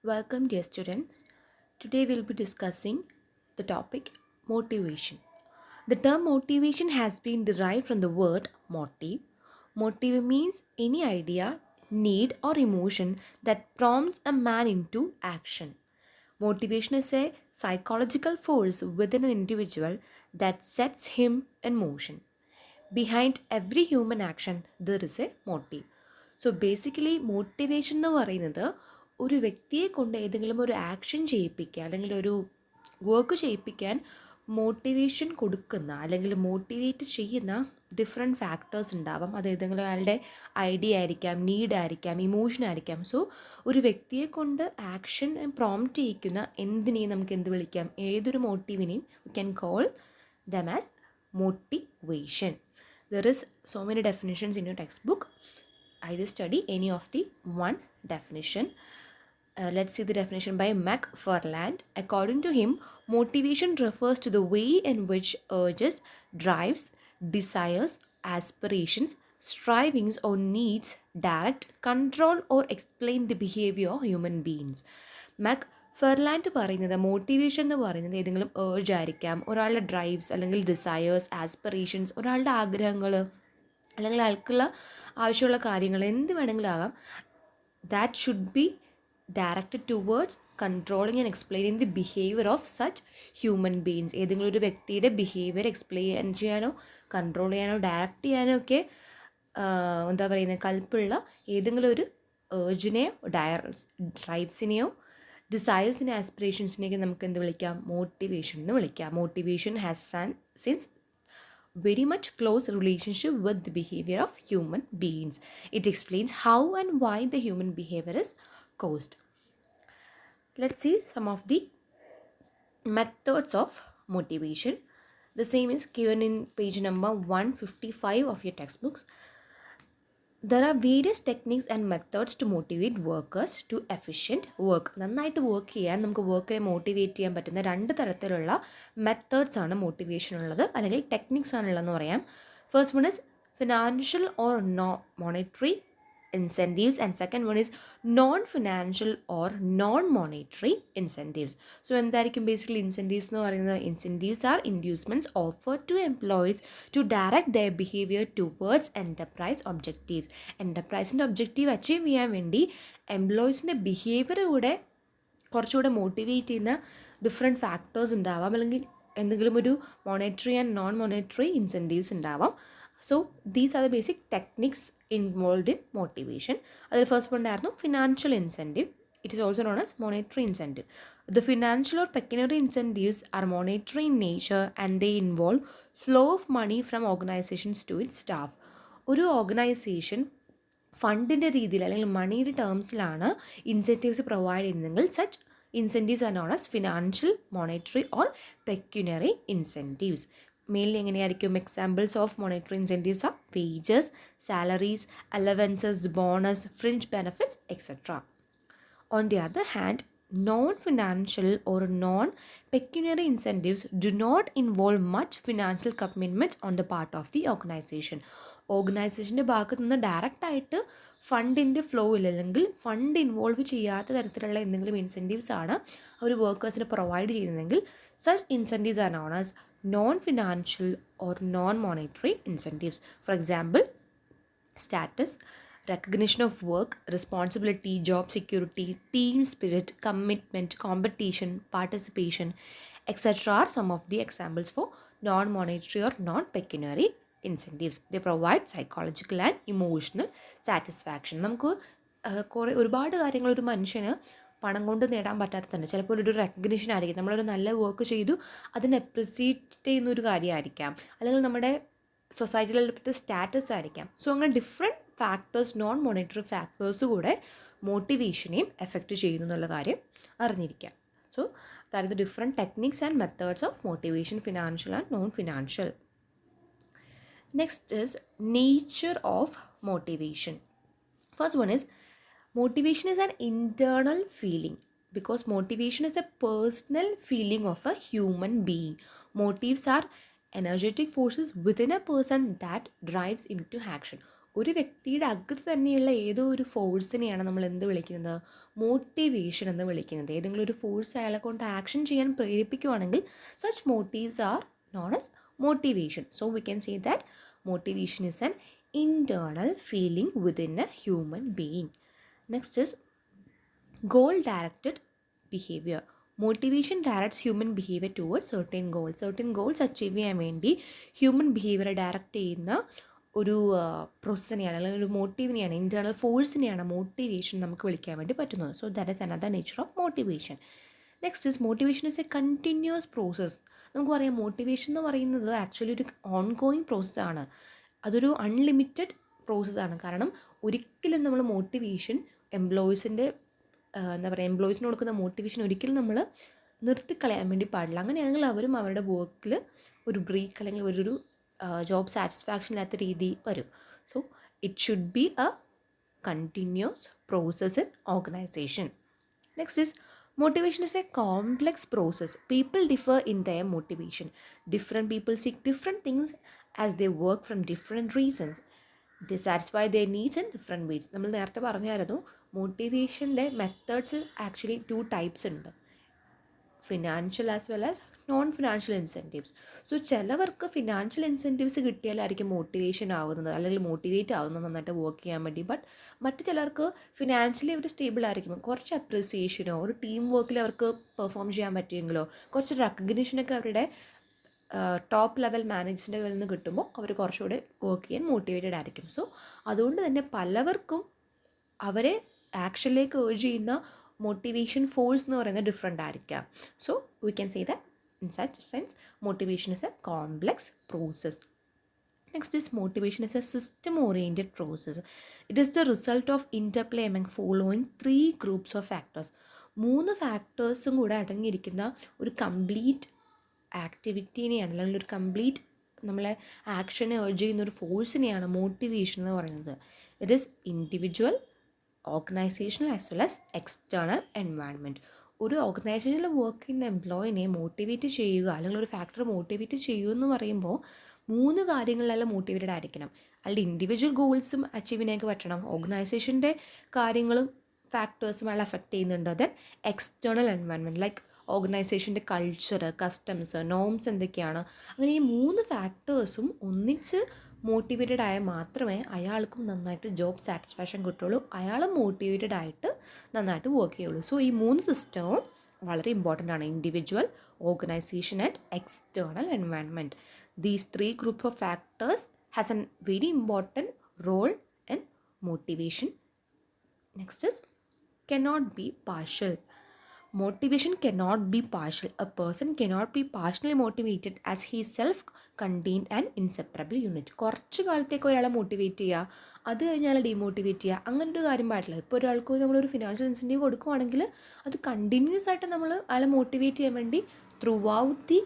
Welcome, dear students. Today we'll be discussing the topic motivation. The term motivation has been derived from the word motive. Motive means any idea, need, or emotion that prompts a man into action. Motivation is a psychological force within an individual that sets him in motion. Behind every human action, there is a motive. So basically motivation എന്ന് പറയുന്നത് ഒരു വ്യക്തിയെ കൊണ്ട് ഏതെങ്കിലും ഒരു action ചെയ്യിപ്പിക്കുക അല്ലെങ്കിൽ ഒരു work ചെയ്യിപ്പിക്കാൻ മോട്ടിവേഷൻ കൊടുക്കുന്ന അല്ലെങ്കിൽ മോട്ടിവേറ്റ് ചെയ്യുന്ന ഡിഫറെൻറ്റ് ഫാക്ടേഴ്സ് ഉണ്ടാവാം. അത് ഏതെങ്കിലും അയാളുടെ ഐഡിയ ആയിരിക്കാം, നീഡ് ആയിരിക്കാം, ഇമോഷൻ ആയിരിക്കാം. സോ ഒരു വ്യക്തിയെ കൊണ്ട് ആക്ഷൻ പ്രോംപ്റ്റ് ചെയ്യിക്കുന്ന എന്തിനേയും നമുക്ക് എന്ത് വിളിക്കാം? ഏതൊരു മോട്ടീവിനെയും we can call them as motivation. There is so many definitions in your textbook. Either study any of the one definition. Let's see the definition by McFarland. According to him, motivation refers to the way in which urges, drives, desires, aspirations, strivings or needs direct, control or explain the behavior of human beings. ഫെർലാൻഡ് പറയുന്നത് motivation എന്ന് പറയുന്നത് ഏതെങ്കിലും urge ആയിരിക്കാം, ഒരാളുടെ drives അല്ലെങ്കിൽ desires, aspirations, ഒരാളുടെ ആഗ്രഹങ്ങൾ അല്ലെങ്കിൽ അയാൾക്കുള്ള ആവശ്യമുള്ള കാര്യങ്ങൾ എന്ത് വേണമെങ്കിലും ആകാം. That should be directed towards controlling and explaining the behaviour of such human beings. ഏതെങ്കിലും ഒരു വ്യക്തിയുടെ ബിഹേവിയർ എക്സ്പ്ലെയിൻ ചെയ്യാനോ കൺട്രോൾ ചെയ്യാനോ ഡയറക്റ്റ് ചെയ്യാനോ ഒക്കെ എന്താ പറയുന്നത്, കൽപ്പുള്ള ഏതെങ്കിലും ഒരു ഏർജിനെയോ ഡ്രൈവ്സിനെയോ ഡിസയേഴ്സിനെ ആസ്പിറേഷൻസിനെയൊക്കെ നമുക്ക് എന്ത് വിളിക്കാം? മോട്ടിവേഷൻ എന്ന് വിളിക്കാം. Motivation has since very much close relationship with the behavior of human beings. It explains how and why the human behavior is caused. Let's see some of the methods of motivation. The same is given in page number 155 of your textbooks. There are various techniques and methods to motivate workers to efficient work. നന്നായിട്ട് work ചെയ്യാൻ നമുക്ക് വർക്കിനെ motivate ചെയ്യാൻ പറ്റുന്ന രണ്ട് തരത്തിലുള്ള methods ആണ് motivation ഉള്ളത്, അല്ലെങ്കിൽ ടെക്നിക്സ് ആണുള്ളതെന്ന് പറയാം. First one is financial or monetary incentives, and second one is non-financial or non-monetary incentives. So എന്തായിരിക്കും ബേസിക്കലി ഇൻസെൻറ്റീവ്സ് എന്ന് പറയുന്നത്? Incentives are inducements offer to employees to direct their behaviour towards enterprise objectives. എൻ്റർപ്രൈസിൻ്റെ objective achieve ചെയ്യാൻ വേണ്ടി എംപ്ലോയീസിൻ്റെ behaviour കൂടെ കുറച്ചുകൂടെ motivate ചെയ്യുന്ന different factors ഉണ്ടാവാം, അല്ലെങ്കിൽ എന്തെങ്കിലും ഒരു monetary and non monetary incentives ഉണ്ടാവാം. So these are the basic techniques involved in motivation. അതിൽ ഫസ്റ്റ് ഉണ്ടായിരുന്നു financial incentive. It is also known as monetary incentive. The financial or pecuniary incentives are monetary in nature and they involve flow of money from organizations to its staff. ഒരു organisation ഫണ്ടിൻ്റെ രീതിയിൽ അല്ലെങ്കിൽ മണിയുടെ ടേംസിലാണ് incentives provide ചെയ്യുന്നതെങ്കിൽ such incentives are known as financial, monetary or pecuniary incentives. Mainly എങ്ങനെയായിരിക്കും? Examples of monetary incentives are wages, salaries, allowances, bonus, fringe benefits etcetera. On the other hand, non-financial or non-pecuniary incentives do not involve much financial commitments on the part of the organization. ഓർഗനൈസേഷൻ്റെ ഭാഗത്ത് നിന്ന് ഡയറക്റ്റായിട്ട് ഫണ്ടിൻ്റെ ഫ്ലോയിൽ അല്ലെങ്കിൽ fund involve ചെയ്യാത്ത തരത്തിലുള്ള എന്തെങ്കിലും incentives ആണ് അവർ വർക്കേഴ്സിന് provide ചെയ്യുന്നതെങ്കിൽ such incentives are known as non-financial or non-monetary incentives. For example, status, recognition of work, responsibility, job security, team spirit, commitment, competition, participation, etc. are some of the examples for non-monetary or non-pecuniary incentives. They provide psychological and emotional satisfaction. നമുക്ക് ഒരുപാട് കാര്യങ്ങൾ ഒരു മനുഷ്യന് പണം കൊണ്ട് നേടാൻ പറ്റാത്തതുണ്ട്. ചിലപ്പോൾ ഒരു റെക്കഗ്നിഷൻ ആയിരിക്കും, നമ്മളൊരു നല്ല വർക്ക് ചെയ്തു അതിനെ അപ്രിസിയേറ്റ് ചെയ്യുന്ന ഒരു കാര്യമായിരിക്കാം, അല്ലെങ്കിൽ നമ്മുടെ സൊസൈറ്റിയിലെ സ്റ്റാറ്റസ് ആയിരിക്കാം. സോ അങ്ങനെ different factors, non monetary factors കൂടെ മോട്ടിവേഷനെയും എഫക്റ്റ് ചെയ്യുന്നു എന്നുള്ള കാര്യം അറിഞ്ഞിരിക്കാം. So that is the different techniques and methods of motivation, financial and non financial. Next is nature of motivation. First one is motivation is an internal feeling, because motivation is a personal feeling of a human being. Motives are energetic forces within a person that drives him to action. ഒരു വ്യക്തിയുടെ അകത്ത് തന്നെയുള്ള ഏതോ ഒരു ഫോഴ്സിനെയാണ് നമ്മൾ എന്ത് വിളിക്കുന്നത്, motivation എന്ന് വിളിക്കുന്നത്. ഏതെങ്കിലും ഒരു ഫോഴ്സ് അയാളെ കൊണ്ട് ആക്ഷൻ ചെയ്യാൻ പ്രേരിപ്പിക്കുകയാണെങ്കിൽ such motives are non as motivation. So we can say that motivation is an internal feeling within a human being. Next is goal directed behavior. Motivation directs human behaviour towards certain goals achieve ചെയ്യാൻ വേണ്ടി human ബിഹേവിയറെ direct ചെയ്യുന്ന ഒരു പ്രോസസ്സിനെയാണ്, അല്ലെങ്കിൽ ഒരു മോട്ടീവിനെയാണ്, internal ഫോഴ്സിനെയാണ് motivation നമുക്ക് വിളിക്കാൻ വേണ്ടി പറ്റുന്നത്. So that is another nature of motivation. Next is motivation is A continuous process. നമുക്ക് പറയാം മോട്ടിവേഷൻ എന്ന് പറയുന്നത് ആക്ച്വലി ഒരു ഓൺ ഗോയിങ് പ്രോസസ്സാണ്. അതൊരു അൺലിമിറ്റഡ് പ്രോസസ്സാണ്. കാരണം ഒരിക്കലും നമ്മൾ മോട്ടിവേഷൻ എംപ്ലോയീസിൻ്റെ എന്താ പറയുക, എംപ്ലോയീസിന് കൊടുക്കുന്ന മോട്ടിവേഷൻ ഒരിക്കലും നമ്മൾ നിർത്തിക്കളയാൻ വേണ്ടി പാടില്ല. അങ്ങനെയാണെങ്കിൽ അവരും അവരുടെ വർക്കിൽ ഒരു ബ്രേക്ക് അല്ലെങ്കിൽ ഒരു ജോബ് സാറ്റിസ്ഫാക്ഷൻ ഇല്ലാത്ത രീതി വരും. So it should be A continuous process in organisation. Next is motivation is a complex process. People differ in their motivation. Different people seek different things as they work from different reasons. They satisfy their needs in different ways. നമ്മൾ നേരത്തെ പറഞ്ഞായിരുന്നു മോട്ടിവേഷൻ്റെ methods actually 2 types ഉണ്ട്, financial as well as non financial incentives. So ചിലവർക്ക് financial incentives കിട്ടിയാലായിരിക്കും motivation ആവുന്നത്, അല്ലെങ്കിൽ motivate ആവുന്നത് നന്നായിട്ട് work ചെയ്യാൻ വേണ്ടി. ബട്ട് മറ്റു ചിലർക്ക് ഫിനാൻഷ്യലി അവർ സ്റ്റേബിൾ ആയിരിക്കും, കുറച്ച് അപ്രിസിയേഷനോ ഒരു ടീം വർക്കിൽ അവർക്ക് പെർഫോം ചെയ്യാൻ പറ്റുമെങ്കിലോ കുറച്ച് റെക്കഗ്നിഷനൊക്കെ അവരുടെ ടോപ്പ് ലെവൽ മാനേജറിൻ്റെ കയ്യിൽ നിന്ന് കിട്ടുമ്പോൾ അവർ കുറച്ചുകൂടെ വർക്ക് ചെയ്യാൻ മോട്ടിവേറ്റഡ് ആയിരിക്കും. സോ അതുകൊണ്ട് തന്നെ പലവർക്കും അവരെ ആക്ഷനിലേക്ക് ഏർജ് ചെയ്യുന്ന മോട്ടിവേഷൻ ഫോഴ്സ് എന്ന് പറയുന്നത് ഡിഫറെൻ്റ് ആയിരിക്കാം. So we can say that in such sense motivation is a complex process. Next is motivation is a system oriented process. It is the result of interplay among following 3 groups of factors. 3 ഫാക്ടേഴ്സും കൂടെ അടങ്ങിയിരിക്കുന്ന ഒരു complete ആക്ടിവിറ്റീനെയാണ്, അല്ലെങ്കിൽ ഒരു complete നമ്മളെ ആക്ഷനെ urge ചെയ്യുന്ന ഒരു ഫോഴ്സിനെയാണ് motivation എന്ന് പറയുന്നത്. It is individual, organisational as well as external environment. ഒരു ഓർഗനൈസേഷനിൽ വർക്ക് ചെയ്യുന്ന എംപ്ലോയിനെ മോട്ടിവേറ്റ് ചെയ്യുക, അല്ലെങ്കിൽ ഒരു ഫാക്ടർ മോട്ടിവേറ്റ് ചെയ്യുക എന്ന് പറയുമ്പോൾ 3 കാര്യങ്ങളിലെല്ലാം മോട്ടിവേറ്റഡ് ആയിരിക്കണം. അയാളുടെ ഇൻഡിവിജ്വൽ ഗോൾസും അച്ചീവ് ചെയ്യാനൊക്കെ പറ്റണം, ഓർഗനൈസേഷൻ്റെ കാര്യങ്ങളും ഫാക്ടേഴ്സും അയാൾ എഫക്റ്റ് ചെയ്യുന്നുണ്ട്. ദെൻ എക്സ്റ്റേണൽ എൻവയൺമെൻറ്റ് ലൈക്ക് ഓർഗനൈസേഷൻ്റെ കൾച്ചർ, കസ്റ്റംസ്, നോംസ് എന്തൊക്കെയാണ്, അങ്ങനെ ഈ 3 ഫാക്ടേഴ്സും ഒന്നിച്ച് മോട്ടിവേറ്റഡ് ആയാൽ മാത്രമേ അയാൾക്കും നന്നായിട്ട് ജോബ് സാറ്റിസ്ഫാക്ഷൻ കിട്ടുള്ളൂ, അയാളും മോട്ടിവേറ്റഡ് ആയിട്ട് നന്നായിട്ട് വർക്ക് ചെയ്യുള്ളൂ. സോ ഈ 3 സിസ്റ്റവും വളരെ ഇമ്പോർട്ടൻ്റ് ആണ്, individual, organisation and external environment. These 3 group of factors has a very important role in motivation. Next is cannot be partial. Motivation cannot be partial. A person cannot be partially motivated as he is self-contained and inseparable unit. കുറച്ച് കാലത്തേക്ക് ഒരാളെ motivate ചെയ്യുക, അത് കഴിഞ്ഞാൽ demotivate ചെയ്യുക, അങ്ങനൊരു കാര്യം പാടില്ല. ഇപ്പോൾ ഒരാൾക്ക് നമ്മളൊരു ഫിനാൻഷ്യൽ ഇൻസെൻറ്റീവ് കൊടുക്കുകയാണെങ്കിൽ അത് കണ്ടിന്യൂസ് ആയിട്ട് നമ്മൾ അയാളെ മോട്ടിവേറ്റ് ചെയ്യാൻ വേണ്ടി ത്രൂ ഔട്ട് ദി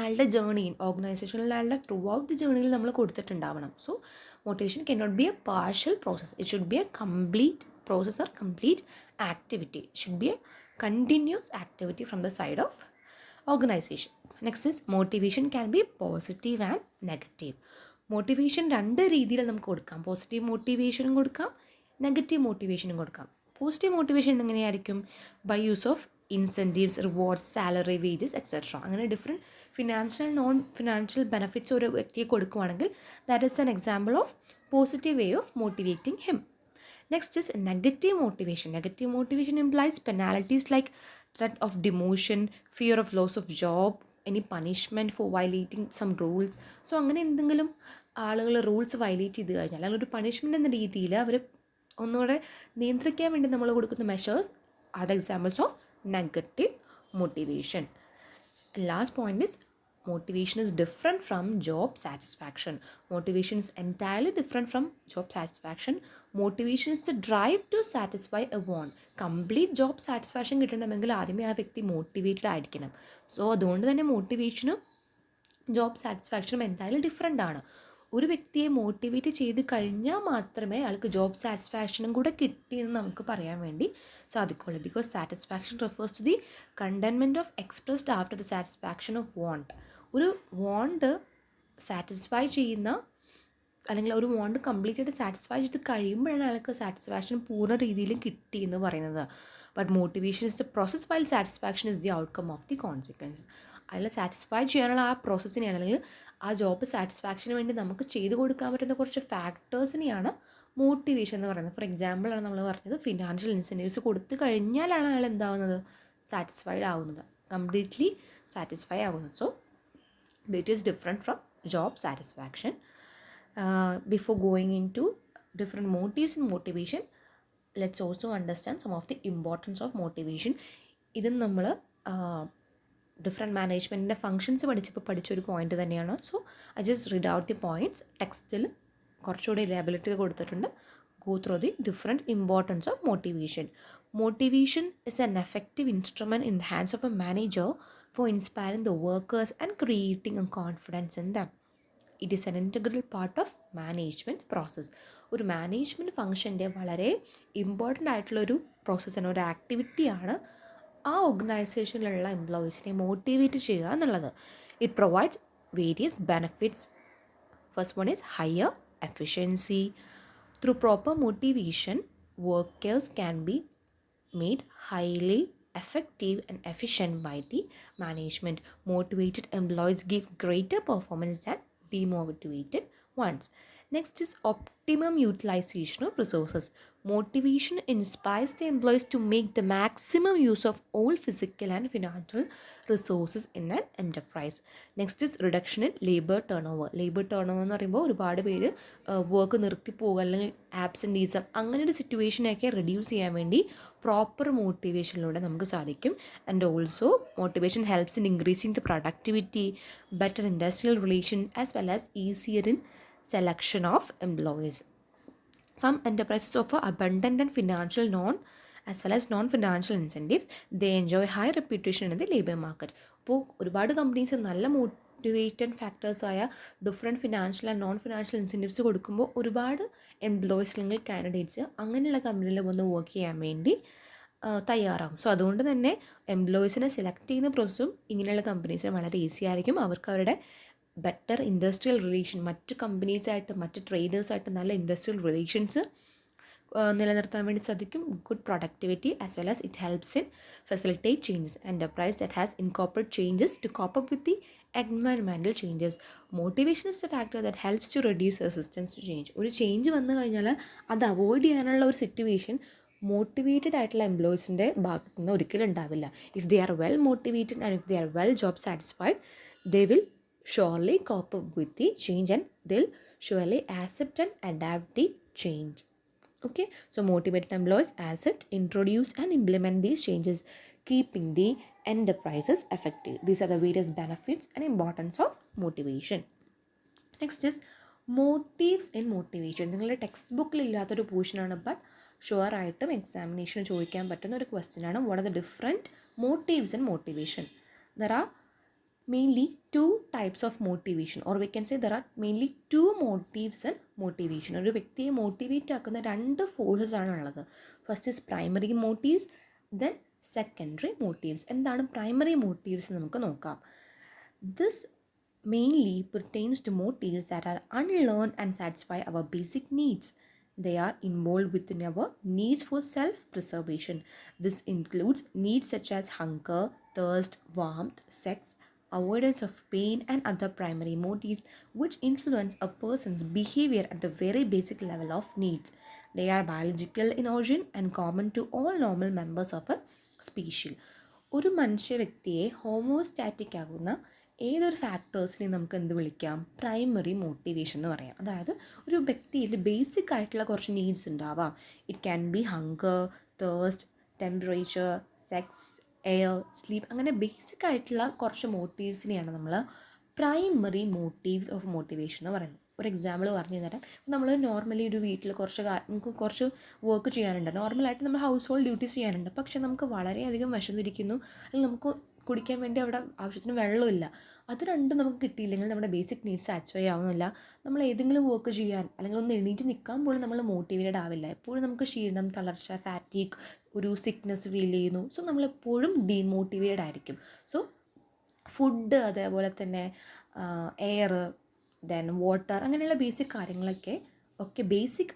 അയാളുടെ ജേർണി ഓർഗനൈസേഷനിൽ അയാളുടെ ത്രൂ ഔട്ട് ദി ജേർണിയിൽ നമ്മൾ കൊടുത്തിട്ടുണ്ടാവണം. So motivation cannot be a partial process, it should be a complete process or complete activity. It should be a continuous activity from the side of organization. Next is motivation can be positive and negative. Motivation 2 രീതിയിൽ നമുക്ക് കൊടുക്കാം, positive മോട്ടിവേഷനും കൊടുക്കാം, negative മോട്ടിവേഷനും കൊടുക്കാം. Positive motivation എങ്ങനെയായിരിക്കും? By use of incentives, rewards, salary, wages etcetera. അങ്ങനെ different financial non financial benefits ഒരു വ്യക്തിയെ കൊടുക്കുകയാണെങ്കിൽ that is an example of positive way of motivating him. Next is negative motivation. Negative motivation implies penalties like threat of demotion, fear of loss of job, any punishment for violating some rules. So അങ്ങനെ എന്തെങ്കിലും ആളുകൾ rules violate ചെയ്ത് കഴിഞ്ഞാൽ, അല്ലെങ്കിൽ ഒരു punishment എന്ന രീതിയിൽ അവർ ഒന്നുകൂടെ നിയന്ത്രിക്കാൻ വേണ്ടി നമ്മൾ കൊടുക്കുന്ന measures are the examples of negative motivation. Last point is motivation is different from job satisfaction. Motivation is entirely different from job satisfaction. Motivation is the drive to satisfy a want. Complete job satisfaction കിട്ടണമെങ്കിൽ ആദ്യമേ ആ വ്യക്തി motivated ആയിരിക്കണം. So അതുകൊണ്ട് തന്നെ മോട്ടിവേഷനും job സാറ്റിസ്ഫാക്ഷനും entirely different ആണ്. ഒരു വ്യക്തിയെ മോട്ടിവേറ്റ് ചെയ്ത് കഴിഞ്ഞാൽ മാത്രമേ അയാൾക്ക് ജോബ് സാറ്റിസ്ഫാക്ഷനും കൂടെ കിട്ടിയെന്ന് നമുക്ക് പറയാൻ വേണ്ടി സാധിക്കുള്ളൂ. Because satisfaction refers to the contentment of expressed after the satisfaction of want. ഒരു വാണ്ട് സാറ്റിസ്ഫൈ ചെയ്യുന്ന അല്ലെങ്കിൽ ഒരു വാണ്ട് കംപ്ലീറ്റ് ആയിട്ട് സാറ്റിസ്ഫൈ ചെയ്ത് കഴിയുമ്പോഴാണ് അയാൾക്ക് സാറ്റിസ്ഫാക്ഷൻ പൂർണ്ണ രീതിയിൽ കിട്ടി എന്ന് പറയുന്നത്. But motivation is the process while satisfaction is the outcome of the consequence. അതിൽ സാറ്റിസ്ഫൈ ചെയ്യാനുള്ള ആ പ്രോസസ്സിനെയാണ്, അല്ലെങ്കിൽ ആ ജോബ് സാറ്റിസ്ഫാക്ഷന് വേണ്ടി നമുക്ക് ചെയ്തു കൊടുക്കാൻ പറ്റുന്ന കുറച്ച് ഫാക്ടേഴ്സിനെയാണ് മോട്ടിവേഷൻ എന്ന് പറയുന്നത്. ഫോർ എക്സാമ്പിളാണ് നമ്മൾ പറഞ്ഞത്, ഫിനാൻഷ്യൽ ഇൻസെൻറ്റീവ്സ് കൊടുത്തു കഴിഞ്ഞാലാണ് അയാൾ എന്താവുന്നത്, സാറ്റിസ്ഫൈഡ് ആവുന്നത്, കംപ്ലീറ്റ്ലി സാറ്റിസ്ഫൈ ആവുന്നത്. So it is different from job satisfaction. Before going into different motives and motivation, let's also understand some of the importance of motivation. ഇത് നമ്മൾ ഡിഫറെൻറ്റ് മാനേജ്മെൻറ്റിൻ്റെ ഫങ്ഷൻസ് പഠിച്ചൊരു പോയിന്റ് തന്നെയാണ്. So I just read out the points. ടെക്സ്റ്റിൽ കുറച്ചുകൂടി liability കൊടുത്തിട്ടുണ്ട്. Go through the different importance of motivation. Motivation is an effective instrument in the hands of a manager for inspiring the workers and creating a confidence in them. It is an integral part of management process. ഒരു management ഫങ്ഷൻ്റെ വളരെ important ആയിട്ടുള്ളൊരു പ്രോസസ്സാണ്, ഒരു ആക്ടിവിറ്റിയാണ് ആ ഓർഗനൈസേഷനിലുള്ള എംപ്ലോയീസിനെ motivate ചെയ്യുക എന്നുള്ളത്. It provides various benefits. First one is higher efficiency. Through proper motivation, workers can be made highly effective and efficient by the management. Motivated employees give greater performance than demotivated ones. Next is optimum utilization of resources. Motivation inspires the employees to make the maximum use of all physical and financial resources in an enterprise. Next is reduction in labor turnover. Labor turnover എന്ന് പറയുമ്പോൾ ഒരുപാട് പേര് work നിർത്തിപ്പോകുക അല്ലെങ്കിൽ absenteeism അങ്ങനെയൊരു സിറ്റുവേഷനൊക്കെ reduce ചെയ്യാൻ വേണ്ടി proper മോട്ടിവേഷനിലൂടെ നമുക്ക് സാധിക്കും. And also motivation helps in increasing the productivity, better industrial relation as well as easier in selection of employees. Some enterprises offer abundant and financial as well as non-financial incentives. They enjoy high reputation in the labor market. അപ്പോൾ ഒരുപാട് companies നല്ല motivated ഫാക്ടേഴ്സായ different financial and non financial incentives കൊടുക്കുമ്പോൾ ഒരുപാട് employees അല്ലെങ്കിൽ candidates അങ്ങനെയുള്ള കമ്പനിയിൽ വന്ന് വർക്ക് ചെയ്യാൻ വേണ്ടി തയ്യാറാകും. സോ അതുകൊണ്ട് തന്നെ എംപ്ലോയീസിനെ സെലക്ട് ചെയ്യുന്ന പ്രോസസ്സും ഇങ്ങനെയുള്ള കമ്പനീസിന് വളരെ ഈസി ആയിരിക്കും. അവർക്ക് അവരുടെ ബെറ്റർ ഇൻഡസ്ട്രിയൽ റിലേഷൻ, മറ്റ് കമ്പനീസായിട്ട് മറ്റ് ട്രേഡേഴ്സായിട്ട് നല്ല ഇൻഡസ്ട്രിയൽ റിലേഷൻസ് നിലനിർത്താൻ വേണ്ടി സാധിക്കും. Good productivity as well as it helps in facilitate changes. Enterprise that has incorporate changes to cope up with the environmental changes. Motivation is a factor that helps to reduce resistance to change. ഒരു change വന്നു കഴിഞ്ഞാൽ അത് avoid ചെയ്യാനുള്ള ഒരു situation motivated ആയിട്ടുള്ള എംപ്ലോയീസിൻ്റെ ഭാഗത്തു നിന്ന് ഒരിക്കലും ഉണ്ടാവില്ല. If they are well motivated and if they are well job satisfied, they will surely cope up with the change and they'll surely accept and adapt the change. Okay, so motivated employees accept, introduce and implement these changes, keeping the enterprises effective. These are the various benefits and importance of motivation. Next is motives in motivation. നിങ്ങളുടെ text ബുക്കിൽ ഇല്ലാത്തൊരു പോർഷനാണ്, but sure ആയിട്ടും എക്സാമിനേഷന് ചോദിക്കാൻ പറ്റുന്ന ഒരു question ആണ്. What are the different motives in motivation? There are mainly two types of motivation, or we can say there are mainly two motives in motivation. ഒരു വ്യക്തിയെ മോട്ടിവേറ്റ് ആക്കുന്ന രണ്ട് ഫോഴ്സസ് ആണ് ഉള്ളത്. First is primary motifs, then secondary motifs. എന്താണ് primary motifs നമുക്ക് നോക്കാം. This mainly pertains to motives that are unlearned and satisfy our basic needs. They are involved within our needs for self-preservation. This includes needs such as hunger, thirst, warmth, sex, avoidance of pain and other primary motives which influence a person's behavior at the very basic level of needs. They are biological in origin and common to all normal members of a species. ഒരു മനുഷ്യ വ്യക്തിയെ ഹോമോസ്റ്റാറ്റിക് ആകുന്ന ഏതൊരു ഫാക്ടേഴ്സിനെയും നമുക്ക് എന്ത് വിളിക്കാം? Primary motivation എന്ന് പറയാം. അതായത് ഒരു വ്യക്തിയിൽ ബേസിക് ആയിട്ടുള്ള കുറച്ച് നീഡ്സ് ഉണ്ടാവാം. It can be hunger, thirst, temperature, sex, air, sleep, അങ്ങനെ ബേസിക് ആയിട്ടുള്ള കുറച്ച് മോട്ടീവ്സിനെയാണ് നമ്മൾ പ്രൈമറി മോട്ടീവ്സ് ഓഫ് മോട്ടിവേഷൻ എന്ന് പറയുന്നത്. ഒരു എക്സാമ്പിൾ പറഞ്ഞു തരാം. നമ്മൾ നോർമലി ഒരു വീട്ടിൽ നമുക്ക് കുറച്ച് വർക്ക് ചെയ്യാനുണ്ട്, നോർമലായിട്ട് നമ്മൾ ഹൗസ് ഹോൾഡ് ഡ്യൂട്ടീസ് ചെയ്യാനുണ്ട്. പക്ഷേ നമുക്ക് വളരെയധികം വിശന്നിരിക്കുന്നു, അല്ലെങ്കിൽ നമുക്ക് കുടിക്കാൻ വേണ്ടി അവിടെ ആവശ്യത്തിന് വെള്ളമില്ല. അത് രണ്ടും നമുക്ക് കിട്ടിയില്ലെങ്കിൽ നമ്മുടെ ബേസിക് നീഡ്സ് സാറ്റിസ്ഫൈ ആവുന്നില്ല. നമ്മൾ ഏതെങ്കിലും വർക്ക് ചെയ്യാൻ അല്ലെങ്കിൽ ഒന്ന് എണീറ്റ് നിൽക്കാൻ പോലും നമ്മൾ മോട്ടിവേറ്റഡ് ആവില്ല. എപ്പോഴും നമുക്ക് ക്ഷീണം, തളർച്ച, ഫാറ്റീഗ്, ഒരു സിക്നെസ് ഫീൽ ചെയ്യുന്നു. സോ നമ്മളെപ്പോഴും ഡീമോട്ടിവേറ്റഡ് ആയിരിക്കും. സോ ഫുഡ്, അതേപോലെ തന്നെ എയർ, ദെൻ വാട്ടർ, അങ്ങനെയുള്ള ബേസിക് കാര്യങ്ങളൊക്കെ ബേസിക്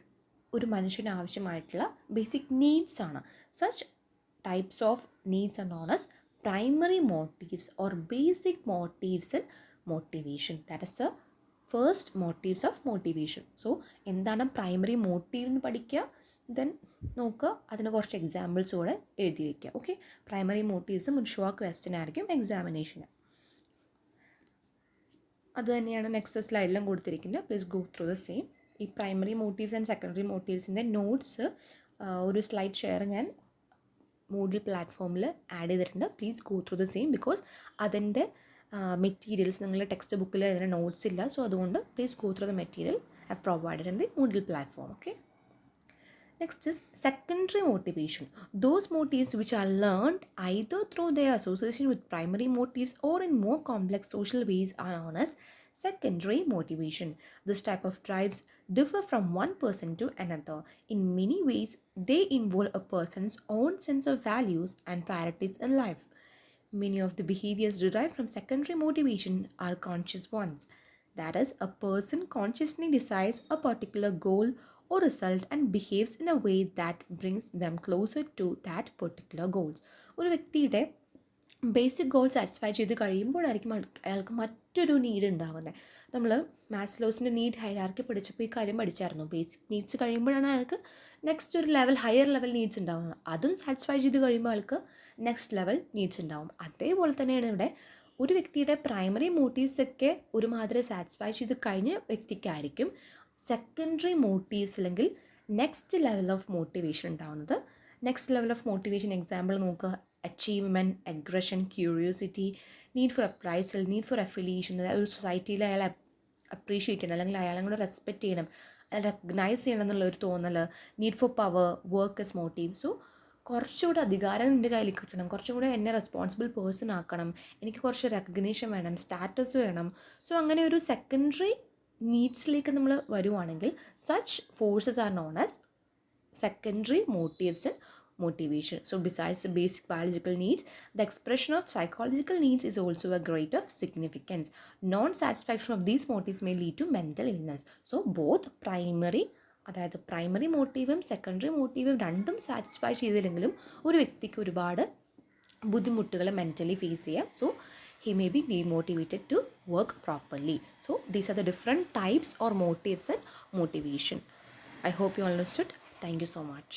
ഒരു മനുഷ്യന് ആവശ്യമായിട്ടുള്ള ബേസിക് നീഡ്സ് ആണ്. Such types of needs R known as primary motifs or basic motifs in motivation. That is the first motifs of motivation. So എന്താണ് primary motive എന്ന് പഠിക്കുക, then നോക്കുക, അതിന് കുറച്ച് എക്സാമ്പിൾസ് കൂടെ എഴുതി വയ്ക്കുക. ഓക്കെ, പ്രൈമറി മോട്ടീവ്സ് മുൻഷുവാ ക്വസ്റ്റ്യൻ ആയിരിക്കും എക്സാമിനേഷന്. അത് തന്നെയാണ് നെക്സ്റ്റ് സ്ലൈഡിലും കൊടുത്തിരിക്കുന്നത്. Please go through the same. ഈ പ്രൈമറി മോട്ടീവ്സ് ആൻഡ് സെക്കൻഡറി മോട്ടീവ്സിൻ്റെ നോട്ട്സ് ഒരു സ്ലൈഡ് ഷെയർ ഞാൻ മൂഡിൽ പ്ലാറ്റ്ഫോമിൽ ആഡ് ചെയ്തിട്ടുണ്ട്. Please go through the same because അതിൻ്റെ മെറ്റീരിയൽസ് നിങ്ങളുടെ ടെക്സ്റ്റ് ബുക്കിൽ അതിന് നോട്ട്സ് ഇല്ല. സോ അതുകൊണ്ട് please go through the material I have provided in the Moodle platform. Okay. Next is secondary motivation. Those motives which are learned either through their association with primary motives or in more complex social ways are known as secondary motivation. This type of drives differ from one person to another. In many ways, they involve a person's own sense of values and priorities in life. Many of the behaviors derived from secondary motivation are conscious ones. That is, a person consciously decides a particular goal or result and behaves in a way that brings them closer to that particular goals. ഒരു വ്യക്തിയുടെ basic goal satisfy ചെയ്ത് കഴിയുമ്പോഴായിരിക്കും അയാൾക്ക് മറ്റൊരു need ഉണ്ടാകുന്നത്. നമ്മൾ മാസ്ലോസിൻ്റെ need hierarchy പഠിച്ചപ്പോൾ ഈ കാര്യം പഠിച്ചായിരുന്നു. ബേസിക് നീഡ്സ് കഴിയുമ്പോഴാണ് അയാൾക്ക് നെക്സ്റ്റ് ഒരു ലെവൽ, ഹയർ ലെവൽ നീഡ്സ് ഉണ്ടാകുന്നത്. അതും സാറ്റിസ്ഫൈ ചെയ്ത് കഴിയുമ്പോൾ അയാൾക്ക് നെക്സ്റ്റ് ലെവൽ നീഡ്സ് ഉണ്ടാകും. അതേപോലെ തന്നെയാണ് ഇവിടെ ഒരു വ്യക്തിയുടെ പ്രൈമറി മോട്ടീവ്സ് ഒക്കെ ഒരുമാതിരി സാറ്റിസ്ഫൈ ചെയ്ത് കഴിഞ്ഞ വ്യക്തിക്കായിരിക്കും സെക്കൻഡറി മോട്ടീവ്സ് അല്ലെങ്കിൽ നെക്സ്റ്റ് ലെവൽ ഓഫ് മോട്ടിവേഷൻ ഉണ്ടാകുന്നത്. Next level of motivation example നോക്കുക: achievement, aggression, curiosity, need for appraisal, need for affiliation. ഒരു സൊസൈറ്റിയിൽ അയാളെ അപ്രീഷിയേറ്റ് ചെയ്യണം, അല്ലെങ്കിൽ അയാളെ കൂടെ റെസ്പെക്റ്റ് ചെയ്യണം, അയാൾ റെക്കഗ്നൈസ് ചെയ്യണം എന്നുള്ളൊരു തോന്നൽ, need for power, work S motive. So കുറച്ചുകൂടെ അധികാരം എൻ്റെ കയ്യിൽ കിട്ടണം, കുറച്ചും കൂടെ എന്നെ റെസ്പോൺസിബിൾ പേഴ്സൺ ആക്കണം, എനിക്ക് കുറച്ച് റെക്കഗ്നീഷൻ വേണം, സ്റ്റാറ്റസ് വേണം. സോ അങ്ങനെ ഒരു സെക്കൻഡറി നീഡ്സിലേക്ക് നമ്മൾ വരുവാണെങ്കിൽ such forces are known as secondary motives and motivation. So besides the basic biological needs, the expression of psychological needs is also a great of significance. Non-satisfaction of these motives may lead to mental illness. So both primary, അതായത് primary മോട്ടീവും secondary മോട്ടീവും രണ്ടും satisfy ചെയ്തില്ലെങ്കിലും ഒരു വ്യക്തിക്ക് ഒരുപാട് ബുദ്ധിമുട്ടുകൾ mentally face ചെയ്യാം. So he may be demotivated to work properly. So these are the different types or motives and motivation. I hope you understood. Thank you so much.